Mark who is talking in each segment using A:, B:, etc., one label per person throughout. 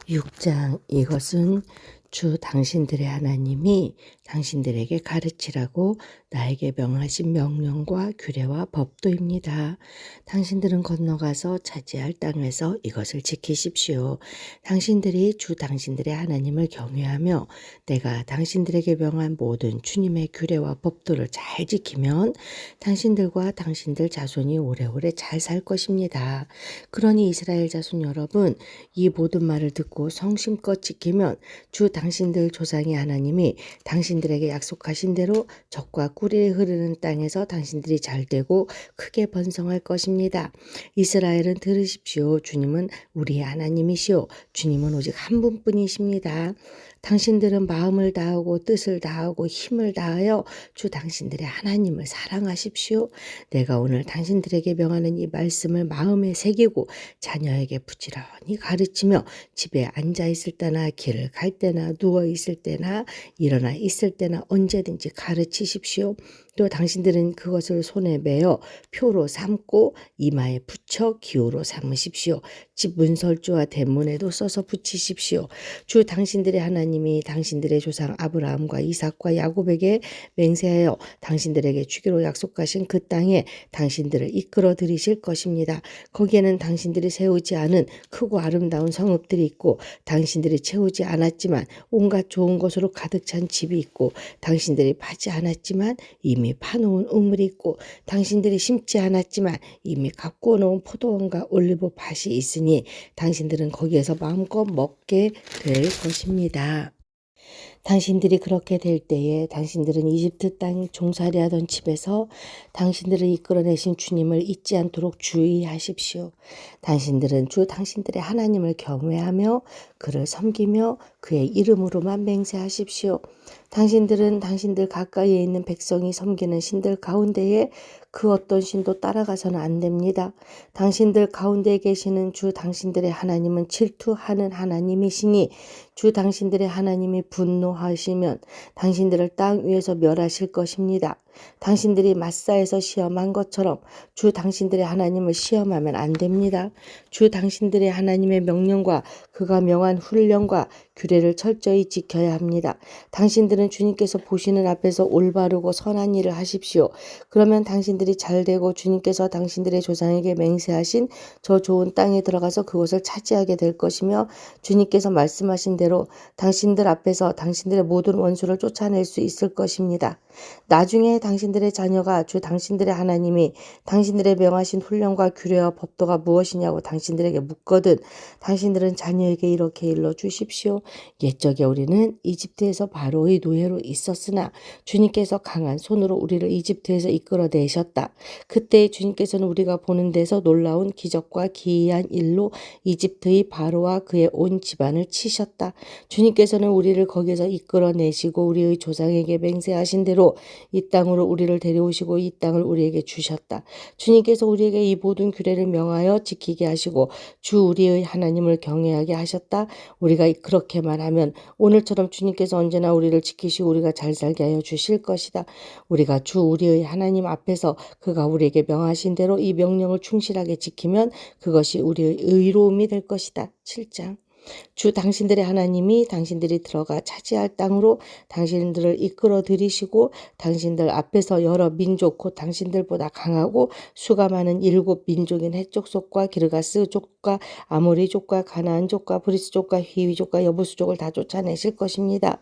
A: 6장 이것은 주 당신들의 하나님이 당신들에게 가르치라고 나에게 명하신 명령과 규례와 법도입니다. 당신들은 건너가서 차지할 땅에서 이것을 지키십시오. 당신들이 주 당신들의 하나님을 경외하며 내가 당신들에게 명한 모든 주님의 규례와 법도를 잘 지키면 당신들과 당신들 자손이 오래오래 잘 살 것입니다. 그러니 이스라엘 자손 여러분, 이 모든 말을 듣고 성심껏 지키면 주 당신들 조상의 하나님이 당신들에게 약속하신 대로 적과 꿀이 흐르는 땅에서 당신들이 잘되고 크게 번성할 것입니다. 이스라엘은 들으십시오. 주님은 우리의 하나님이시오. 주님은 오직 한 분뿐이십니다. 당신들은 마음을 다하고 뜻을 다하고 힘을 다하여 주 당신들의 하나님을 사랑하십시오. 내가 오늘 당신들에게 명하는 이 말씀을 마음에 새기고 자녀에게 부지런히 가르치며 집에 앉아 있을 때나 길을 갈 때나 누워 있을 때나 일어나 있을 때나 언제든지 가르치십시오. 또 당신들은 그것을 손에 메어 표로 삼고 이마에 붙여 기호로 삼으십시오. 집 문설주와 대문에도 써서 붙이십시오. 주 당신들의 하나님이 당신들의 조상 아브라함과 이삭과 야곱에게 맹세하여 당신들에게 주기로 약속하신 그 땅에 당신들을 이끌어 들이실 것입니다. 거기에는 당신들이 세우지 않은 크고 아름다운 성읍들이 있고 당신들이 채우지 않았지만 온갖 좋은 것으로 가득 찬 집이 있고 당신들이 파지 않았지만 이미 파놓은 우물이 있고 당신들이 심지 않았지만 이미 갖고 놓은 포도원과 올리브 밭이 있으니 당신들은 거기에서 마음껏 먹게 될 것입니다. 당신들이 그렇게 될 때에 당신들은 이집트 땅 종살이하던 집에서 당신들을 이끌어내신 주님을 잊지 않도록 주의하십시오. 당신들은 주 당신들의 하나님을 경외하며 그를 섬기며 그의 이름으로만 맹세하십시오. 당신들은 당신들 가까이에 있는 백성이 섬기는 신들 가운데에 그 어떤 신도 따라가서는 안 됩니다. 당신들 가운데 계시는 주 당신들의 하나님은 질투하는 하나님이시니 주 당신들의 하나님이 분노하시면 당신들을 땅 위에서 멸하실 것입니다. 당신들이 마사에서 시험한 것처럼 주 당신들의 하나님을 시험하면 안 됩니다. 주 당신들의 하나님의 명령과 그가 명한 훈련과 규례를 철저히 지켜야 합니다. 당신들은 주님께서 보시는 앞에서 올바르고 선한 일을 하십시오. 그러면 당신들이 잘되고 주님께서 당신들의 조상에게 맹세하신 저 좋은 땅에 들어가서 그곳을 차지하게 될 것이며 주님께서 말씀하신 대로 당신들 앞에서 당신들의 모든 원수를 쫓아낼 수 있을 것입니다. 나중에 당신들의 자녀가 주 당신들의 하나님이 당신들의 명하신 훈련과 규례와 법도가 무엇이냐고 당신들에게 묻거든 당신들은 자녀에게 이렇게 일러주십시오. 옛적에 우리는 이집트에서 바로의 노예로 있었으나 주님께서 강한 손으로 우리를 이집트에서 이끌어내셨다. 그때 주님께서는 우리가 보는 데서 놀라운 기적과 기이한 일로 이집트의 바로와 그의 온 집안을 치셨다. 주님께서는 우리를 거기서 이끌어내시고 우리의 조상에게 맹세하신 대로 이 땅으로 우리를 데려오시고 이 땅을 우리에게 주셨다. 주님께서 우리에게 이 모든 규례를 명하여 지키게 하시고 주 우리의 하나님을 경외하게 하셨다. 우리가 그렇게만 하면 오늘처럼 주님께서 언제나 우리를 지키시고 우리가 잘 살게 하여 주실 것이다. 우리가 주 우리의 하나님 앞에서 그가 우리에게 명하신 대로 이 명령을 충실하게 지키면 그것이 우리의 의로움이 될 것이다. 7장 주 당신들의 하나님이 당신들이 들어가 차지할 땅으로 당신들을 이끌어 들이시고 당신들 앞에서 여러 민족 곧 당신들보다 강하고 수가 많은 7 민족인 헷족속과 기르가스족과 아모리족과 가나안족과 브리스족과 히위족과 여부수족을 다 쫓아내실 것입니다.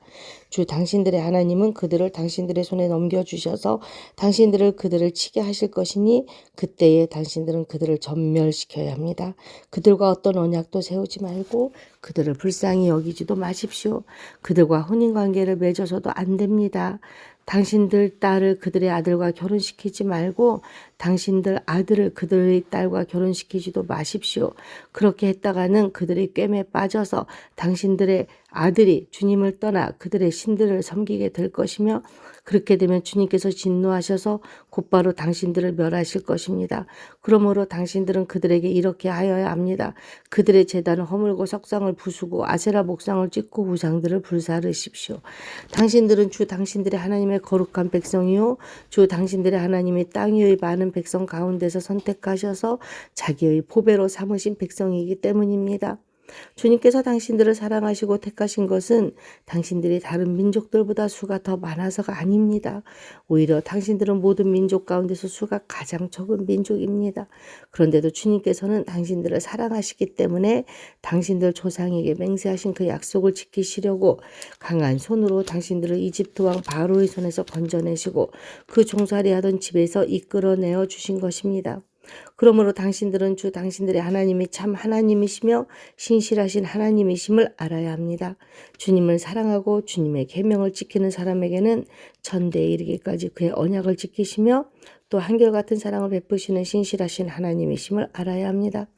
A: 주 당신들의 하나님은 그들을 당신들의 손에 넘겨주셔서 당신들을 그들을 치게 하실 것이니 그때에 당신들은 그들을 전멸시켜야 합니다. 그들과 어떤 언약도 세우지 말고 그들을 불쌍히 여기지도 마십시오. 그들과 혼인관계를 맺어서도 안 됩니다. 당신들 딸을 그들의 아들과 결혼시키지 말고 당신들 아들을 그들의 딸과 결혼시키지도 마십시오. 그렇게 했다가는 그들의 꿰매 빠져서 당신들의 아들이 주님을 떠나 그들의 신들을 섬기게 될 것이며 그렇게 되면 주님께서 진노하셔서 곧바로 당신들을 멸하실 것입니다. 그러므로 당신들은 그들에게 이렇게 하여야 합니다. 그들의 제단을 허물고 석상을 부수고 아세라 목상을 찍고 우상들을 불사르십시오. 당신들은 주 당신들의 하나님의 거룩한 백성이요 주 당신들의 하나님이 땅 위의 많은 백성 가운데서 선택하셔서 자기의 보배로 삼으신 백성이기 때문입니다. 주님께서 당신들을 사랑하시고 택하신 것은 당신들이 다른 민족들보다 수가 더 많아서가 아닙니다. 오히려 당신들은 모든 민족 가운데서 수가 가장 적은 민족입니다. 그런데도 주님께서는 당신들을 사랑하시기 때문에 당신들 조상에게 맹세하신 그 약속을 지키시려고 강한 손으로 당신들을 이집트 왕 바로의 손에서 건져내시고 그 종살이하던 집에서 이끌어내어 주신 것입니다. 그러므로 당신들은 주 당신들의 하나님이 참 하나님이시며 신실하신 하나님이심을 알아야 합니다. 주님을 사랑하고 주님의 계명을 지키는 사람에게는 천대에 이르기까지 그의 언약을 지키시며 또 한결같은 사랑을 베푸시는 신실하신 하나님이심을 알아야 합니다.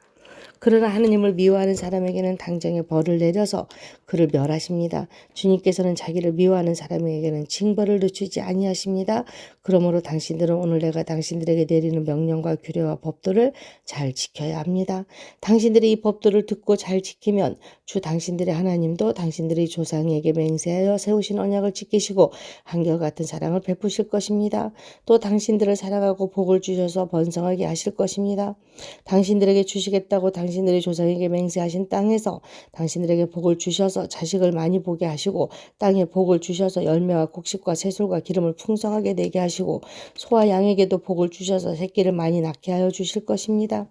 A: 그러나 하느님을 미워하는 사람에게는 당장에 벌을 내려서 그를 멸하십니다. 주님께서는 자기를 미워하는 사람에게는 징벌을 늦추지 아니하십니다. 그러므로 당신들은 오늘 내가 당신들에게 내리는 명령과 규례와 법도를 잘 지켜야 합니다. 당신들이 이 법도를 듣고 잘 지키면 주 당신들의 하나님도 당신들의 조상에게 맹세하여 세우신 언약을 지키시고 한결같은 사랑을 베푸실 것입니다. 또 당신들을 사랑하고 복을 주셔서 번성하게 하실 것입니다. 당신들에게 주시겠다고 당신들의 조상에게 맹세하신 땅에서 당신들에게 복을 주셔서 자식을 많이 보게 하시고 땅에 복을 주셔서 열매와 곡식과 새솔과 기름을 풍성하게 내게 하시고 소와 양에게도 복을 주셔서 새끼를 많이 낳게 하여 주실 것입니다.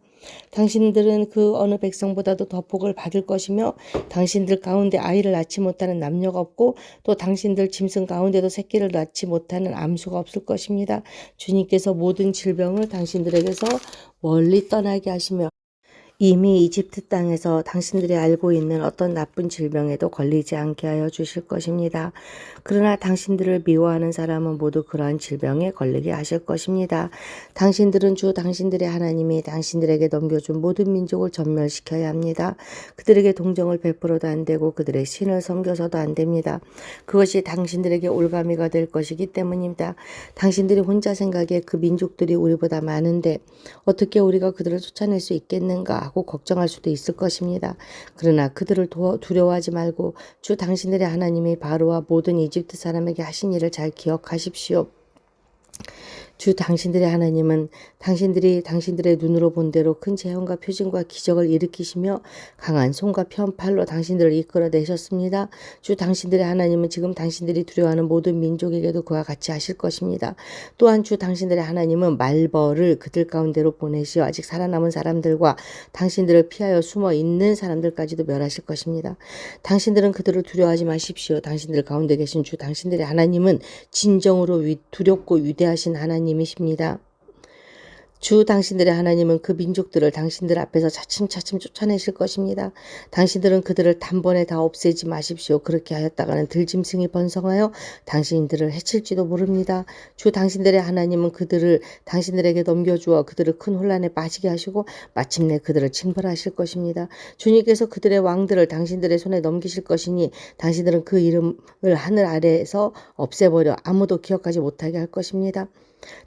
A: 당신들은 그 어느 백성보다도 더 복을 받을 것이며 당신들 가운데 아이를 낳지 못하는 남녀가 없고 또 당신들 짐승 가운데도 새끼를 낳지 못하는 암수가 없을 것입니다. 주님께서 모든 질병을 당신들에게서 멀리 떠나게 하시며 이미 이집트 땅에서 당신들이 알고 있는 어떤 나쁜 질병에도 걸리지 않게 하여 주실 것입니다. 그러나 당신들을 미워하는 사람은 모두 그러한 질병에 걸리게 하실 것입니다. 당신들은 주 당신들의 하나님이 당신들에게 넘겨준 모든 민족을 전멸시켜야 합니다. 그들에게 동정을 베풀어도 안 되고 그들의 신을 섬겨서도 안 됩니다. 그것이 당신들에게 올가미가 될 것이기 때문입니다. 당신들이 혼자 생각에 그 민족들이 우리보다 많은데 어떻게 우리가 그들을 쫓아낼 수 있겠는가 하고 걱정할 수도 있을 것입니다. 그러나 그들을 두려워하지 말고 주 당신들의 하나님이 바로와 모든 이집트 사람에게 하신 일을 잘 기억하십시오. 주 당신들의 하나님은 당신들이 당신들의 눈으로 본 대로 큰 재앙과 표징과 기적을 일으키시며 강한 손과 편팔로 당신들을 이끌어내셨습니다. 주 당신들의 하나님은 지금 당신들이 두려워하는 모든 민족에게도 그와 같이 하실 것입니다. 또한 주 당신들의 하나님은 말벌을 그들 가운데로 보내시어 아직 살아남은 사람들과 당신들을 피하여 숨어 있는 사람들까지도 멸하실 것입니다. 당신들은 그들을 두려워하지 마십시오. 당신들 가운데 계신 주 당신들의 하나님은 진정으로 두렵고 위대하신 하나님이십니다. 주 당신들의 하나님은 그 민족들을 당신들 앞에서 차츰차츰 쫓아내실 것입니다. 당신들은 그들을 단번에 다 없애지 마십시오. 그렇게 하였다가는 들짐승이 번성하여 당신들을 해칠지도 모릅니다. 주 당신들의 하나님은 그들을 당신들에게 넘겨주어 그들을 큰 혼란에 빠지게 하시고 마침내 그들을 징벌하실 것입니다. 주님께서 그들의 왕들을 당신들의 손에 넘기실 것이니 당신들은 그 이름을 하늘 아래에서 없애버려 아무도 기억하지 못하게 할 것입니다.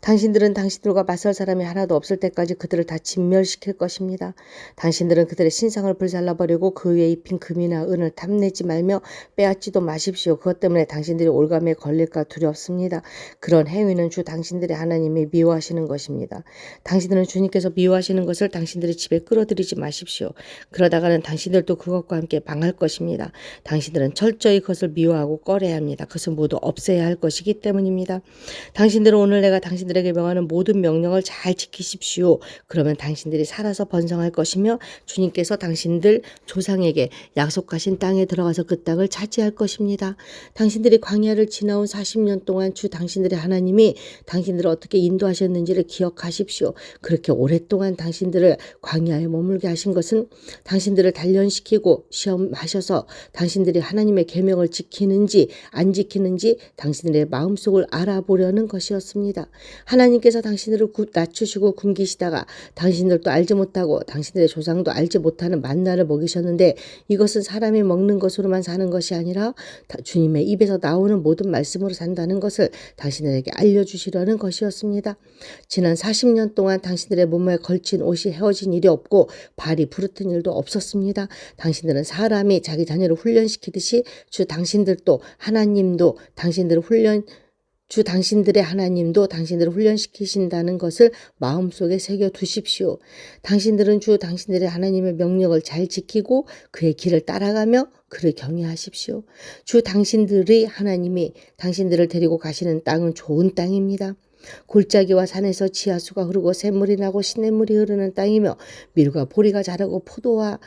A: 당신들은 당신들과 맞설 사람이 하나도 없을 때까지 그들을 다 진멸시킬 것입니다. 당신들은 그들의 신상을 불살라버리고 그 위에 입힌 금이나 은을 탐내지 말며 빼앗지도 마십시오. 그것 때문에 당신들이 올감에 걸릴까 두렵습니다. 그런 행위는 주 당신들의 하나님이 미워하시는 것입니다. 당신들은 주님께서 미워하시는 것을 당신들의 집에 끌어들이지 마십시오. 그러다가는 당신들도 그것과 함께 망할 것입니다. 당신들은 철저히 그것을 미워하고 꺼려야 합니다. 그것을 모두 없애야 할 것이기 때문입니다. 당신들은 오늘 내가 당신들에게 명하는 모든 명령을 잘 지키십시오. 그러면 당신들이 살아서 번성할 것이며 주님께서 당신들 조상에게 약속하신 땅에 들어가서 그 땅을 차지할 것입니다. 당신들이 광야를 지나온 40년 동안 주 당신들의 하나님이 당신들을 어떻게 인도하셨는지를 기억하십시오. 그렇게 오랫동안 당신들을 광야에 머물게 하신 것은 당신들을 단련시키고 시험하셔서 당신들이 하나님의 계명을 지키는지 안 지키는지 당신들의 마음속을 알아보려는 것이었습니다. 하나님께서 당신들을 낮추시고 굶기시다가 당신들도 알지 못하고 당신들의 조상도 알지 못하는 만나를 먹이셨는데 이것은 사람이 먹는 것으로만 사는 것이 아니라 주님의 입에서 나오는 모든 말씀으로 산다는 것을 당신들에게 알려주시려는 것이었습니다. 지난 40년 동안 당신들의 몸에 걸친 옷이 헤어진 일이 없고 발이 부르튼 일도 없었습니다. 당신들은 사람이 자기 자녀를 훈련시키듯이 주 당신들도 하나님도 당신들을 주 당신들의 하나님도 당신들을 훈련시키신다는 것을 마음속에 새겨 두십시오. 당신들은 주 당신들의 하나님의 명령을 잘 지키고 그의 길을 따라가며 그를 경외하십시오. 주 당신들의 하나님이 당신들을 데리고 가시는 땅은 좋은 땅입니다. 골짜기와 산에서 지하수가 흐르고 샘물이 나고 시냇물이 흐르는 땅이며 밀과 보리가 자라고 포도와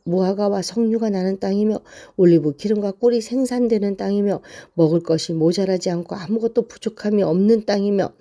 A: 무화과와 석류가 나는 땅이며 올리브 기름과 꿀이 생산되는 땅이며 먹을 것이 모자라지 않고 아무것도 부족함이 없는 땅이며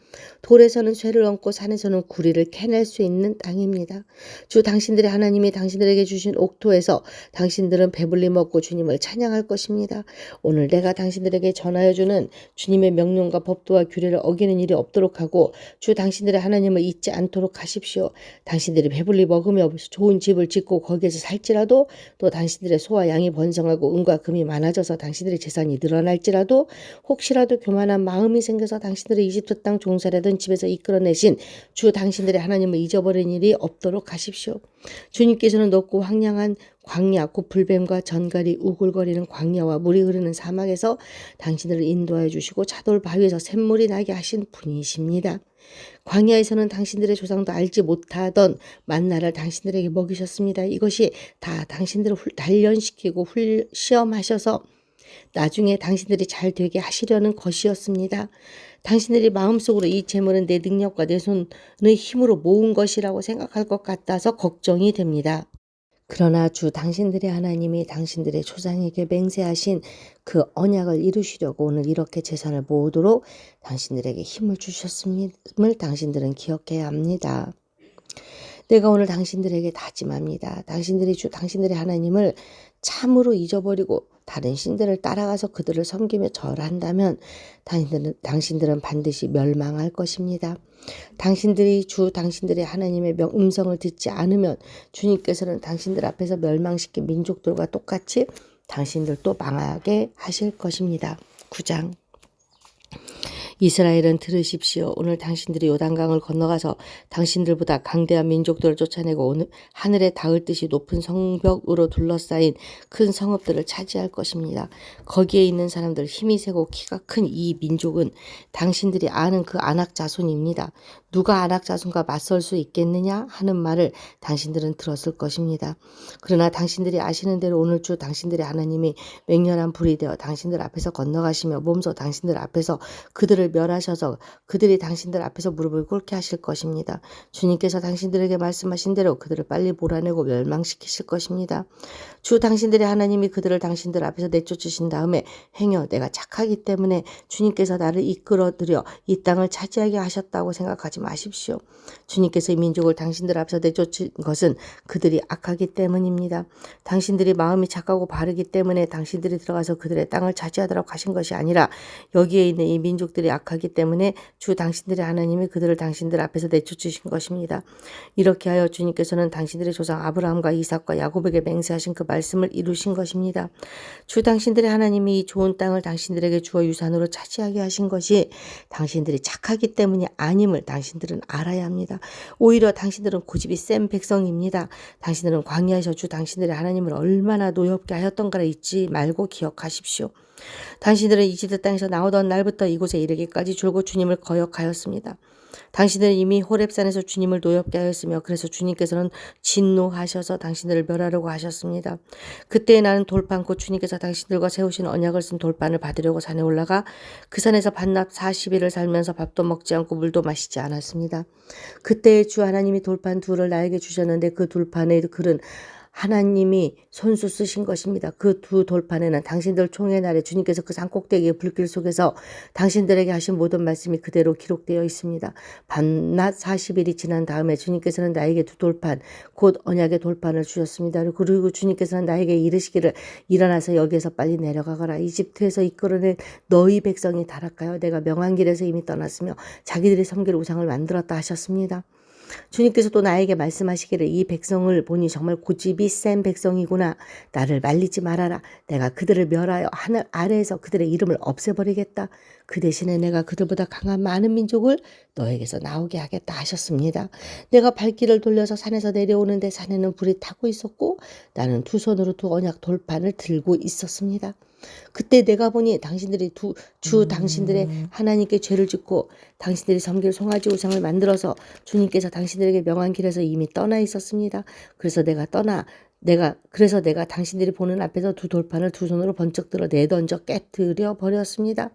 A: 돌에서는 쇠를 얹고 산에서는 구리를 캐낼 수 있는 땅입니다. 주 당신들의 하나님이 당신들에게 주신 옥토에서 당신들은 배불리 먹고 주님을 찬양할 것입니다. 오늘 내가 당신들에게 전하여 주는 주님의 명령과 법도와 규례를 어기는 일이 없도록 하고 주 당신들의 하나님을 잊지 않도록 하십시오. 당신들이 배불리 먹으며 좋은 집을 짓고 거기에서 살지라도 또 당신들의 소와 양이 번성하고 은과 금이 많아져서 당신들의 재산이 늘어날지라도 혹시라도 교만한 마음이 생겨서 당신들의 이집트 땅 종살이던 집에서 이끌어내신 주 당신들의 하나님을 잊어버린 일이 없도록 하십시오. 주님께서는 높고 황량한 광야 곧 불뱀과 전갈이 우글거리는 광야와 물이 흐르는 사막에서 당신들을 인도하여 주시고 차돌 바위에서 샘물이 나게 하신 분이십니다. 광야에서는 당신들의 조상도 알지 못하던 만나를 당신들에게 먹이셨습니다. 이것이 다 당신들을 단련시키고 시험하셔서 나중에 당신들이 잘 되게 하시려는 것이었습니다. 당신들이 마음속으로 이 재물은 내 능력과 내 손의 힘으로 모은 것이라고 생각할 것 같아서 걱정이 됩니다. 그러나 주 당신들의 하나님이 당신들의 조상에게 맹세하신 그 언약을 이루시려고 오늘 이렇게 재산을 모으도록 당신들에게 힘을 주셨음을 당신들은 기억해야 합니다. 내가 오늘 당신들에게 다짐합니다. 당신들이 주 당신들의 하나님을 참으로 잊어버리고 다른 신들을 따라가서 그들을 섬기며 절한다면 당신들은 반드시 멸망할 것입니다. 당신들이 주 당신들의 하나님의 음성을 듣지 않으면 주님께서는 당신들 앞에서 멸망시킨 민족들과 똑같이 당신들도 망하게 하실 것입니다. 9장 이스라엘은 들으십시오. 오늘 당신들이 요단강을 건너가서 당신들보다 강대한 민족들을 쫓아내고 오늘 하늘에 닿을 듯이 높은 성벽으로 둘러싸인 큰 성읍들을 차지할 것입니다. 거기에 있는 사람들 힘이 세고 키가 큰 이 민족은 당신들이 아는 그 아낙 자손입니다. 누가 아낙 자손과 맞설 수 있겠느냐 하는 말을 당신들은 들었을 것입니다. 그러나 당신들이 아시는 대로 오늘 주 당신들의 하나님이 맹렬한 불이 되어 당신들 앞에서 건너가시며 몸소 당신들 앞에서 그들을 멸하셔서 그들이 당신들 앞에서 무릎을 꿇게 하실 것입니다. 주님께서 당신들에게 말씀하신 대로 그들을 빨리 몰아내고 멸망시키실 것입니다. 주 당신들의 하나님이 그들을 당신들 앞에서 내쫓으신 다음에 행여 내가 착하기 때문에 주님께서 나를 이끌어들여 이 땅을 차지하게 하셨다고 생각하지 마십시오. 주님께서 이 민족을 당신들 앞에서 내쫓은 것은 그들이 악하기 때문입니다. 당신들이 마음이 착하고 바르기 때문에 당신들이 들어가서 그들의 땅을 차지하도록 하신 것이 아니라 여기에 있는 이 민족들이 악하기 때문에 주 당신들의 하나님이 그들을 당신들 앞에서 내쫓으신 것입니다. 이렇게 하여 주님께서는 당신들의 조상 아브라함과 이삭과 야곱에게 맹세하신 그 말씀을 이루신 것입니다. 주 당신들의 하나님이 이 좋은 땅을 당신들에게 주어 유산으로 차지하게 하신 것이 당신들이 착하기 때문이 아님을 당신들은 알아야 합니다. 오히려 당신들은 고집이 센 백성입니다. 당신들은 광야에서 주 당신들의 하나님을 얼마나 노엽게 하였던가를 잊지 말고 기억하십시오. 당신들은 이집트 땅에서 나오던 날부터 이곳에 이르기까지 줄곧 주님을 거역하였습니다. 당신들은 이미 호렙산에서 주님을 노엽게 하였으며 그래서 주님께서는 진노하셔서 당신들을 멸하려고 하셨습니다. 그때 나는 돌판 곧 주님께서 당신들과 세우신 언약을 쓴 돌판을 받으려고 산에 올라가 그 산에서 반납 40일을 살면서 밥도 먹지 않고 물도 마시지 않았습니다. 그때 주 하나님이 돌판 둘을 나에게 주셨는데 그 돌판의 글은 하나님이 손수 쓰신 것입니다. 그 두 돌판에는 당신들 총회 날에 주님께서 그 산꼭대기의 불길 속에서 당신들에게 하신 모든 말씀이 그대로 기록되어 있습니다. 밤낮 40일이 지난 다음에 주님께서는 나에게 두 돌판 곧 언약의 돌판을 주셨습니다. 그리고 주님께서는 나에게 이르시기를 일어나서 여기에서 빨리 내려가거라. 이집트에서 이끌어낸 너희 백성이 타락하여 내가 명한 길에서 이미 떠났으며 자기들이 섬길 우상을 만들었다 하셨습니다. 주님께서 또 나에게 말씀하시기를 이 백성을 보니 정말 고집이 센 백성이구나. 나를 말리지 말아라. 내가 그들을 멸하여 하늘 아래에서 그들의 이름을 없애버리겠다. 그 대신에 내가 그들보다 강한 많은 민족을 너에게서 나오게 하겠다 하셨습니다. 내가 발길을 돌려서 산에서 내려오는데 산에는 불이 타고 있었고 나는 두 손으로 두 언약 돌판을 들고 있었습니다. 그때 내가 보니 당신들이 주 당신들의 하나님께 죄를 짓고 당신들이 섬길 송아지 우상을 만들어서 주님께서 당신들에게 명한 길에서 이미 떠나 있었습니다. 그래서 내가 당신들이 보는 앞에서 두 돌판을 두 손으로 번쩍 들어 내던져 깨뜨려 버렸습니다.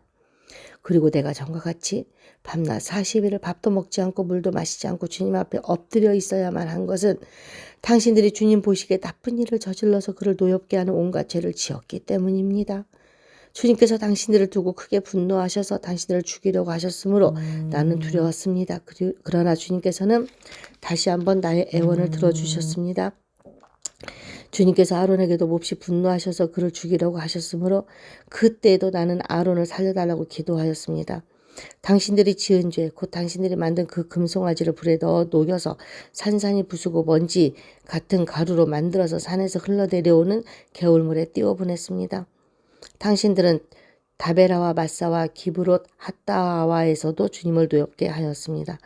A: 그리고 내가 전과 같이 밤낮 40일을 밥도 먹지 않고 물도 마시지 않고 주님 앞에 엎드려 있어야만 한 것은 당신들이 주님 보시기에 나쁜 일을 저질러서 그를 노엽게 하는 온갖 죄를 지었기 때문입니다. 주님께서 당신들을 두고 크게 분노하셔서 당신들을 죽이려고 하셨으므로 나는 두려웠습니다. 그러나 주님께서는 다시 한번 나의 애원을 들어주셨습니다. 주님께서 아론에게도 몹시 분노하셔서 그를 죽이려고 하셨으므로 그때에도 나는 아론을 살려달라고 기도하였습니다. 당신들이 지은 죄, 곧 당신들이 만든 그 금송아지를 불에 넣어 녹여서 산산이 부수고 먼지 같은 가루로 만들어서 산에서 흘러내려오는 개울물에 띄워보냈습니다. 당신들은 다베라와 마사와 기브롯 핫다와에서도 주님을 노엽게 하였습니다.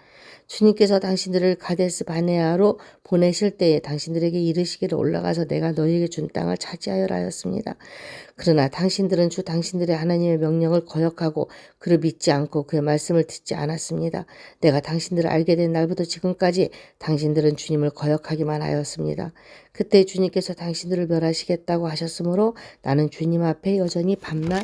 A: 주님께서 당신들을 가데스 바네아로 보내실 때에 당신들에게 이르시기를 올라가서 내가 너희에게 준 땅을 차지하여라 하였습니다. 그러나 당신들은 주 당신들의 하나님의 명령을 거역하고 그를 믿지 않고 그의 말씀을 듣지 않았습니다. 내가 당신들을 알게 된 날부터 지금까지 당신들은 주님을 거역하기만 하였습니다. 그때 주님께서 당신들을 멸하시겠다고 하셨으므로 나는 주님 앞에 여전히 밤낮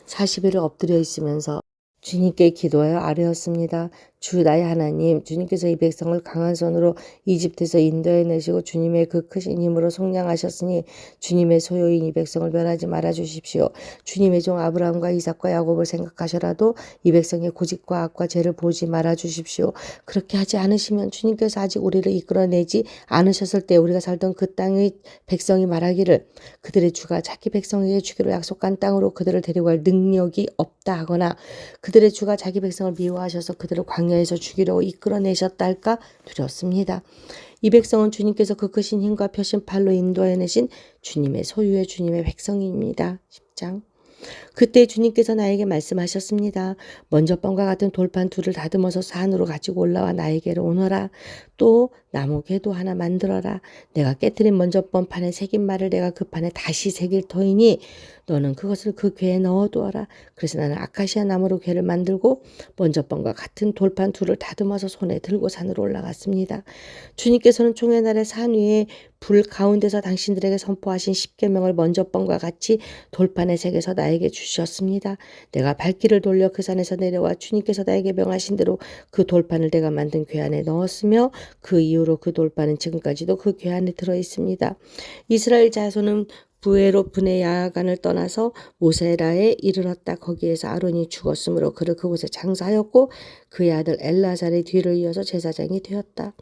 A: 40일을 엎드려 있으면서 주님께 기도하여 아뢰었습니다. 주 나의 하나님, 주님께서 이 백성을 강한 손으로 이집트에서 인도해내시고 주님의 그 크신 힘으로 속량하셨으니 주님의 소유인 이 백성을 멸하지 말아 주십시오. 주님의 종 아브라함과 이삭과 야곱을 생각하셔라도 이 백성의 고집과 악과 죄를 보지 말아 주십시오. 그렇게 하지 않으시면 주님께서 아직 우리를 이끌어내지 않으셨을 때 우리가 살던 그 땅의 백성이 말하기를 그들의 주가 자기 백성에게 주기로 약속한 땅으로 그들을 데리고 갈 능력이 없다 하거나 그들의 주가 자기 백성을 미워하셔서 그들을 광야에서 죽이려고 이끌어내셨다 할까 두렵습니다. 이 백성은 주님께서 그 크신 힘과 펴신 팔로 인도해내신 주님의 소유의 주님의 백성입니다. 10장. 그때 주님께서 나에게 말씀하셨습니다. 먼저 뻥과 같은 돌판 둘을 다듬어서 산으로 가지고 올라와 나에게로 오너라. 또 나무 궤도 하나 만들어라. 내가 깨트린 먼저 번 판에 새긴 말을 내가 그 판에 다시 새길 터이니 너는 그것을 그 궤에 넣어두어라. 그래서 나는 아카시아 나무로 궤를 만들고 먼저 번과 같은 돌판 둘을 다듬어서 손에 들고 산으로 올라갔습니다. 주님께서는 총회 날에 산 위에 불 가운데서 당신들에게 선포하신 십계명을 먼저 번과 같이 돌판에 새겨서 나에게 주셨습니다. 내가 발길을 돌려 그 산에서 내려와 주님께서 나에게 명하신 대로 그 돌판을 내가 만든 궤 안에 넣었으며 그 이후로 그 돌판은 지금까지도 그 궤 안에 들어 있습니다. 이스라엘 자손은 부에로 분의 야간을 떠나서 모세라에 이르렀다. 거기에서 아론이 죽었으므로 그를 그곳에 장사하였고 그의 아들 엘라살의 뒤를 이어서 제사장이 되었다.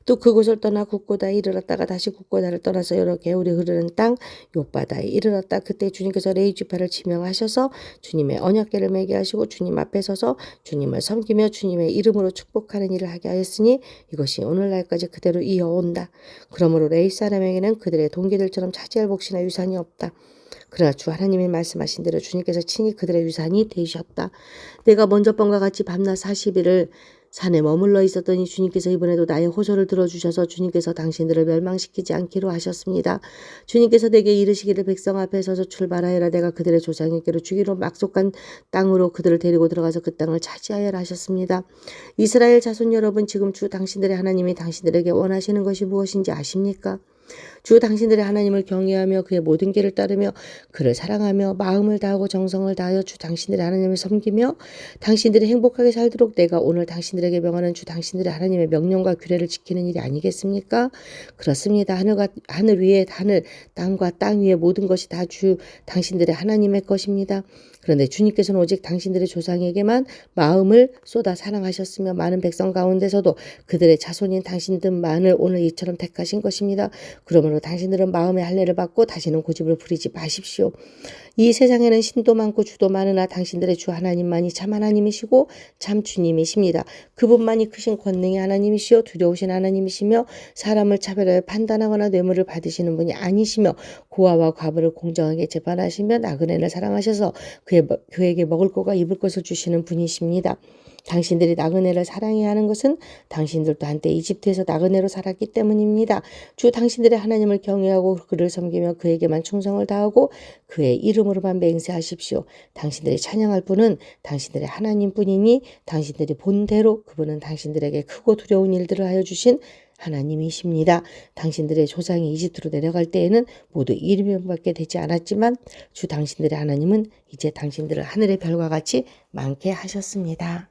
A: 또 그곳을 떠나 국고다에 이르렀다가 다시 국고다를 떠나서 여러 개울이 흐르는 땅 욥바다에 이르렀다. 그때 주님께서 레위 지파를 지명하셔서 주님의 언약궤를 매게 하시고 주님 앞에 서서 주님을 섬기며 주님의 이름으로 축복하는 일을 하게 하였으니 이것이 오늘날까지 그대로 이어온다. 그러므로 레위 사람에게는 그들의 동기들처럼 차지할 몫이나 유산이 없다. 그러나 주 하나님이 말씀하신 대로 주님께서 친히 그들의 유산이 되셨다. 내가 먼저 번과 같이 밤낮 40일을 산에 머물러 있었더니 주님께서 이번에도 나의 호소를 들어주셔서 주님께서 당신들을 멸망시키지 않기로 하셨습니다. 주님께서 내게 이르시기를 백성 앞에 서서 출발하여라. 내가 그들의 조상에게로 주기로 약속한 땅으로 그들을 데리고 들어가서 그 땅을 차지하여라 하셨습니다. 이스라엘 자손 여러분, 지금 주 당신들의 하나님이 당신들에게 원하시는 것이 무엇인지 아십니까? 주 당신들의 하나님을 경외하며 그의 모든 길을 따르며 그를 사랑하며 마음을 다하고 정성을 다하여 주 당신들의 하나님을 섬기며 당신들이 행복하게 살도록 내가 오늘 당신들에게 명하는 주 당신들의 하나님의 명령과 규례를 지키는 일이 아니겠습니까? 그렇습니다. 하늘 위에 하늘, 땅과 땅 위에 모든 것이 다 주 당신들의 하나님의 것입니다. 그런데 주님께서는 오직 당신들의 조상에게만 마음을 쏟아 사랑하셨으며 많은 백성 가운데서도 그들의 자손인 당신들만을 오늘 이처럼 택하신 것입니다. 그러므로 당신들은 마음의 할례를 받고 다시는 고집을 부리지 마십시오. 이 세상에는 신도 많고 주도 많으나 당신들의 주 하나님만이 참 하나님이시고 참 주님이십니다. 그분만이 크신 권능의 하나님이시요 두려우신 하나님이시며 사람을 차별하여 판단하거나 뇌물을 받으시는 분이 아니시며 고아와 과부를 공정하게 재판하시며 나그네를 사랑하셔서 그에게 먹을 것과 입을 것을 주시는 분이십니다. 당신들이 나그네를 사랑해야 하는 것은 당신들도 한때 이집트에서 나그네로 살았기 때문입니다. 주 당신들의 하나님을 경외하고 그를 섬기며 그에게만 충성을 다하고 그의 이름으로만 맹세하십시오. 당신들이 찬양할 분은 당신들의 하나님뿐이니 당신들이 본대로 그분은 당신들에게 크고 두려운 일들을 하여 주신 하나님이십니다. 당신들의 조상이 이집트로 내려갈 때에는 모두 7명밖에 되지 않았지만 주 당신들의 하나님은 이제 당신들을 하늘의 별과 같이 많게 하셨습니다.